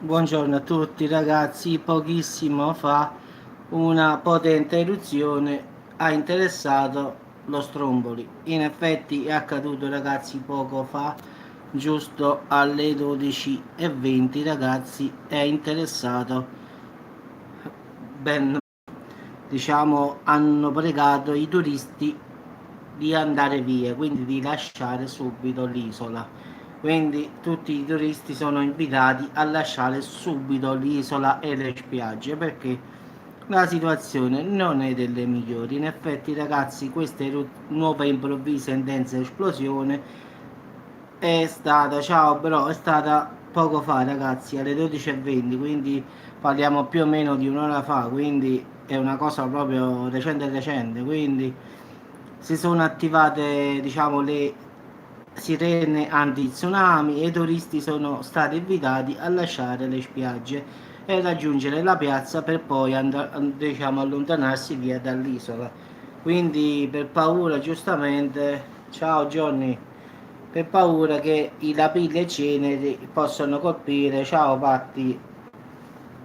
Buongiorno a tutti ragazzi, pochissimo fa una potente eruzione ha interessato lo Stromboli. In effetti è accaduto ragazzi poco fa, giusto alle 12:20 ragazzi, è interessato ben, diciamo, hanno pregato i turisti di andare via, quindi di lasciare subito l'isola. Quindi tutti i turisti sono invitati a lasciare subito l'isola e le spiagge perché la situazione non è delle migliori. In effetti, ragazzi, questa nuova improvvisa intensa esplosione è stata, ciao bro, è stata poco fa, ragazzi, alle 12:20, quindi parliamo più o meno di un'ora fa, quindi è una cosa proprio recente recente, quindi si sono attivate, diciamo, le sirene anti-tsunami e i turisti sono stati invitati a lasciare le spiagge e raggiungere la piazza per poi diciamo, allontanarsi via dall'isola. Quindi per paura, giustamente, ciao Johnny, per paura che i lapilli e ceneri possano colpire, ciao Patti,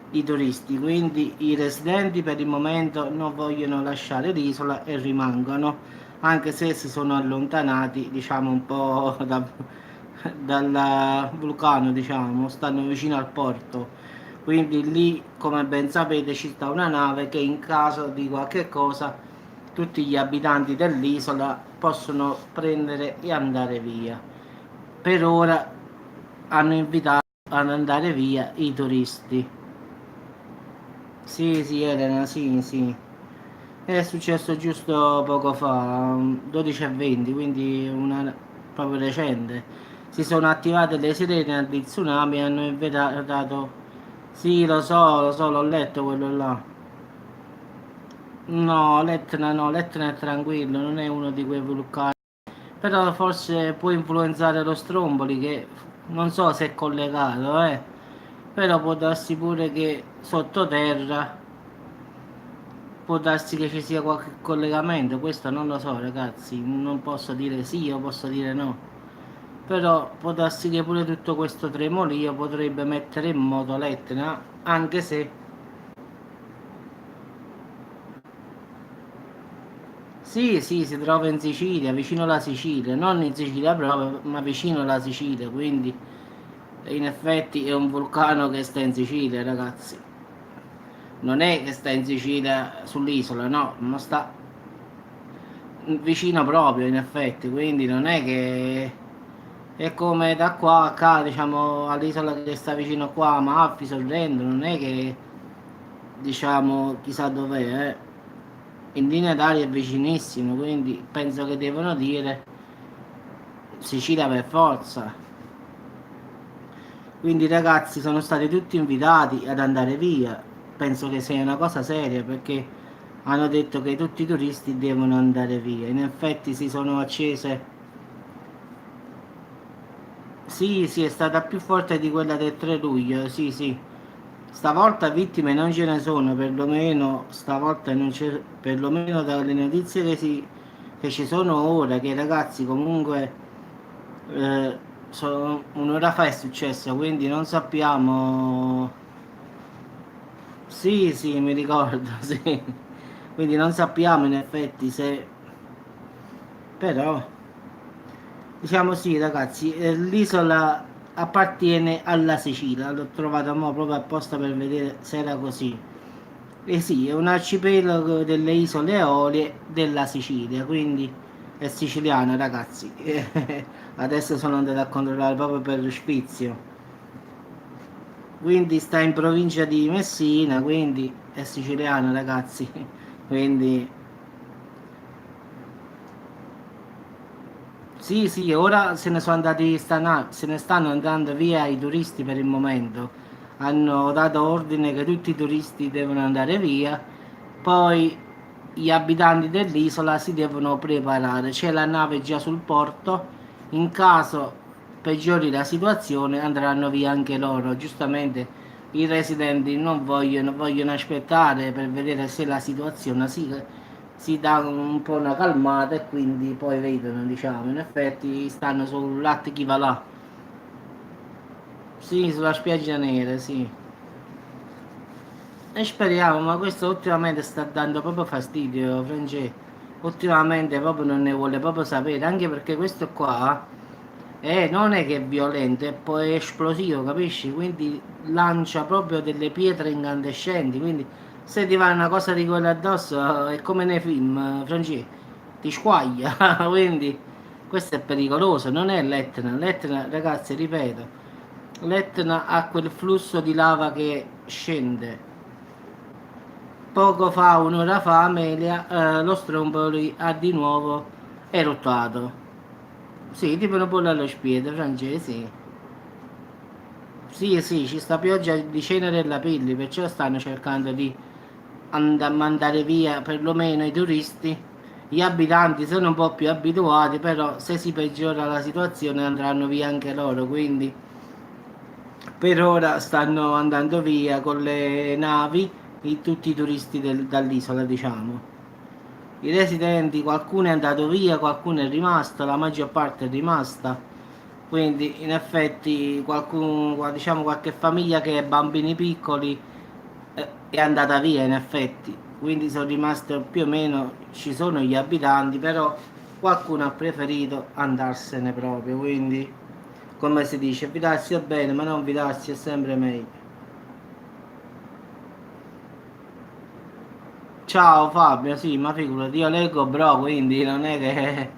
i turisti, quindi i residenti per il momento non vogliono lasciare l'isola e rimangono, anche se si sono allontanati, diciamo, un po' dal vulcano, diciamo, stanno vicino al porto. Quindi lì, come ben sapete, ci sta una nave che in caso di qualche cosa tutti gli abitanti dell'isola possono prendere e andare via. Per ora hanno invitato ad andare via i turisti. Sì, sì, Elena, sì, sì. È successo giusto poco fa, 12:20, quindi proprio recente. Si sono attivate le sirene anti tsunami e hanno inventato... Sì, lo so, l'ho letto quello là. No, l'Etna è tranquillo, non è uno di quei vulcani. Però forse può influenzare lo Stromboli, che non so se è collegato, però può darsi pure che sottoterra può darsi che ci sia qualche collegamento, questo non lo so ragazzi, non posso dire sì o posso dire no, però può darsi che pure tutto questo tremolio potrebbe mettere in moto l'Etna, anche se sì, sì, si trova in Sicilia, vicino alla Sicilia, non in Sicilia proprio, ma vicino alla Sicilia, quindi in effetti è un vulcano che sta in Sicilia ragazzi, non è che sta in Sicilia sull'isola, no, ma sta vicino proprio in effetti, quindi non è che è come da qua a qua, diciamo, all'isola che sta vicino qua, Amalfi, Sorrento, non è che diciamo chissà dov'è, eh. In linea d'aria è vicinissimo, quindi penso che devono dire Sicilia per forza. Quindi ragazzi sono stati tutti invitati ad andare via. Penso che sia una cosa seria perché hanno detto che tutti i turisti devono andare via. In effetti si sono accese. Sì, sì, è stata più forte di quella del 3 luglio, sì, sì. Stavolta vittime non ce ne sono, perlomeno stavolta non c'è, perlomeno dalle notizie che ci sono ora, che i ragazzi comunque un'ora fa è successo, quindi non sappiamo. Sì, sì, mi ricordo, sì. Quindi non sappiamo in effetti se. Però, diciamo sì, ragazzi, l'isola appartiene alla Sicilia, l'ho trovata mo proprio apposta per vedere se era così. E sì, è un arcipelago delle isole Eolie della Sicilia, quindi è siciliana, ragazzi. Adesso sono andato a controllare proprio per Spizio. Quindi sta in provincia di Messina, quindi è siciliana, ragazzi. Quindi sì, sì, ora se ne sono andati, se ne stanno andando via i turisti per il momento. Hanno dato ordine che tutti i turisti devono andare via, poi gli abitanti dell'isola si devono preparare. C'è la nave già sul porto, in caso peggiori la situazione andranno via anche loro. Giustamente i residenti non vogliono aspettare per vedere se la situazione si dà un po' una calmata e quindi poi vedono, diciamo, in effetti stanno sul latte chi va là. Sì, sulla spiaggia nera, sì. E speriamo, ma questo ultimamente sta dando proprio fastidio, Francesco. Ultimamente proprio non ne vuole proprio sapere, anche perché questo qua non è che è violento, è poi esplosivo, capisci? Quindi lancia proprio delle pietre incandescenti, quindi se ti va una cosa di quella addosso è come nei film, Francesco, ti squaglia, quindi questo è pericoloso, non è l'Etna. L'Etna, ragazzi, ripeto, l'Etna ha quel flusso di lava che scende. Poco fa, un'ora fa, Amelia, lo Stromboli ha di nuovo eruttato. Sì, tipo una bolla allo spiedo, francesi. Sì, sì, ci sta pioggia di cenere e lapilli, perciò stanno cercando di mandare via perlomeno i turisti. Gli abitanti sono un po' più abituati, però se si peggiora la situazione andranno via anche loro, quindi per ora stanno andando via con le navi tutti i turisti dall'isola, diciamo. I residenti, qualcuno è andato via, qualcuno è rimasto, la maggior parte è rimasta. Quindi in effetti qualcuno, diciamo qualche famiglia che ha bambini piccoli è andata via in effetti. Quindi sono rimaste più o meno, ci sono gli abitanti, però qualcuno ha preferito andarsene proprio. Quindi come si dice, fidarsi è bene, ma non fidarsi è sempre meglio. Ciao Fabio, sì, ma figurati, io leggo bro, quindi non è che...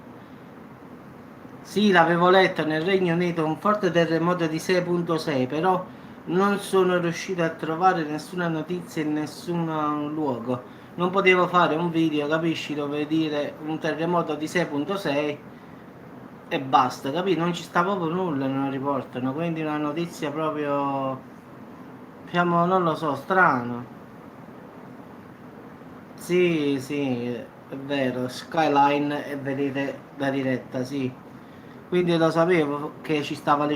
Sì, l'avevo letto nel Regno Unito un forte terremoto di 6.6, però non sono riuscito a trovare nessuna notizia in nessun luogo. Non potevo fare un video, capisci, dove dire un terremoto di 6.6 e basta, capisci? Non ci sta proprio nulla, non riportano, quindi una notizia proprio, diciamo, non lo so, strano. Sì, sì, è vero, Skyline e vedete la diretta, sì. Quindi lo sapevo che ci stava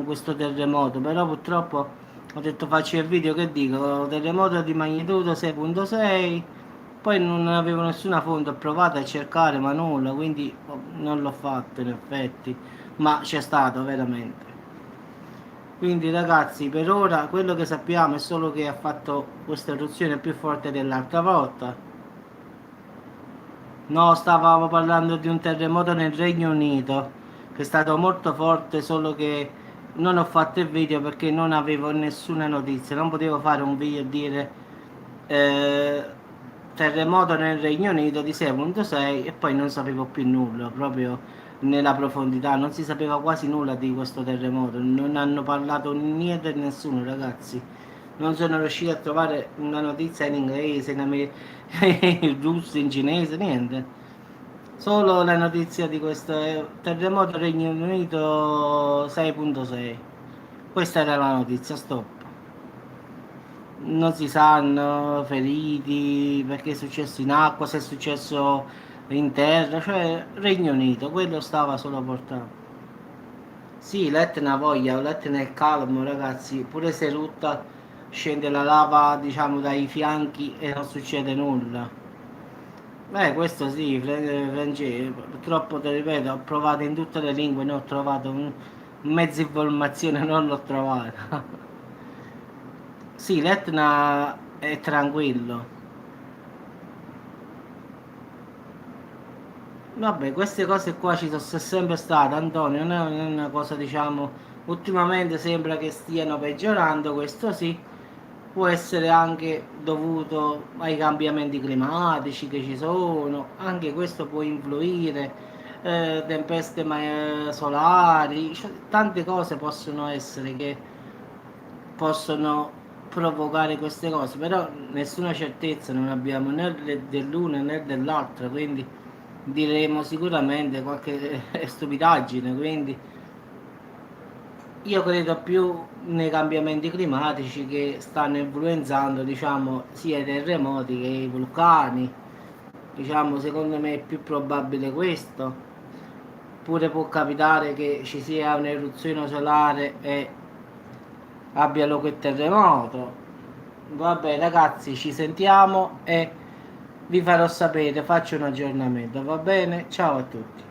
questo terremoto, però purtroppo ho detto faccio il video che dico, terremoto di magnitudo 6.6, poi non avevo nessuna fonte, ho provato a cercare ma nulla, quindi non l'ho fatto in effetti, ma c'è stato veramente. Quindi ragazzi, per ora quello che sappiamo è solo che ha fatto questa eruzione più forte dell'altra volta. No, stavamo parlando di un terremoto nel Regno Unito, che è stato molto forte, solo che non ho fatto il video perché non avevo nessuna notizia. Non potevo fare un video e dire eh, terremoto nel Regno Unito di 6.6 e poi non sapevo più nulla, proprio nella profondità. Non si sapeva quasi nulla di questo terremoto. Non hanno parlato niente e nessuno, ragazzi. Non sono riuscito a trovare una notizia in inglese, in russo, in cinese, niente. Solo la notizia di questo terremoto Regno Unito 6.6. Questa era la notizia, stop. Non si sanno feriti, perché è successo in acqua, se è successo in terra, cioè Regno Unito, quello stava solo portando. Sì, l'Etna voglia, l'Etna è calmo, ragazzi, pure se erutta scende la lava, diciamo, dai fianchi e non succede nulla. Questo sì, francese, purtroppo te ripeto, ho provato in tutte le lingue, ne ho trovato mezza informazione, non l'ho trovata. Sì, l'Etna è tranquillo. Vabbè, queste cose qua ci sono sempre state, Antonio, non è una cosa, diciamo, ultimamente sembra che stiano peggiorando, questo sì, può essere anche dovuto ai cambiamenti climatici che ci sono, anche questo può influire, tempeste solari, cioè, tante cose possono essere che possono provocare queste cose, però nessuna certezza non abbiamo né dell'una né dell'altra, quindi diremo sicuramente qualche stupidaggine, quindi io credo più nei cambiamenti climatici che stanno influenzando, diciamo, sia i terremoti che i vulcani. Diciamo, secondo me è più probabile questo. Pure può capitare che ci sia un'eruzione solare e abbia luogo il terremoto. Vabbè, ragazzi, ci sentiamo e vi farò sapere, faccio un aggiornamento, va bene? Ciao a tutti.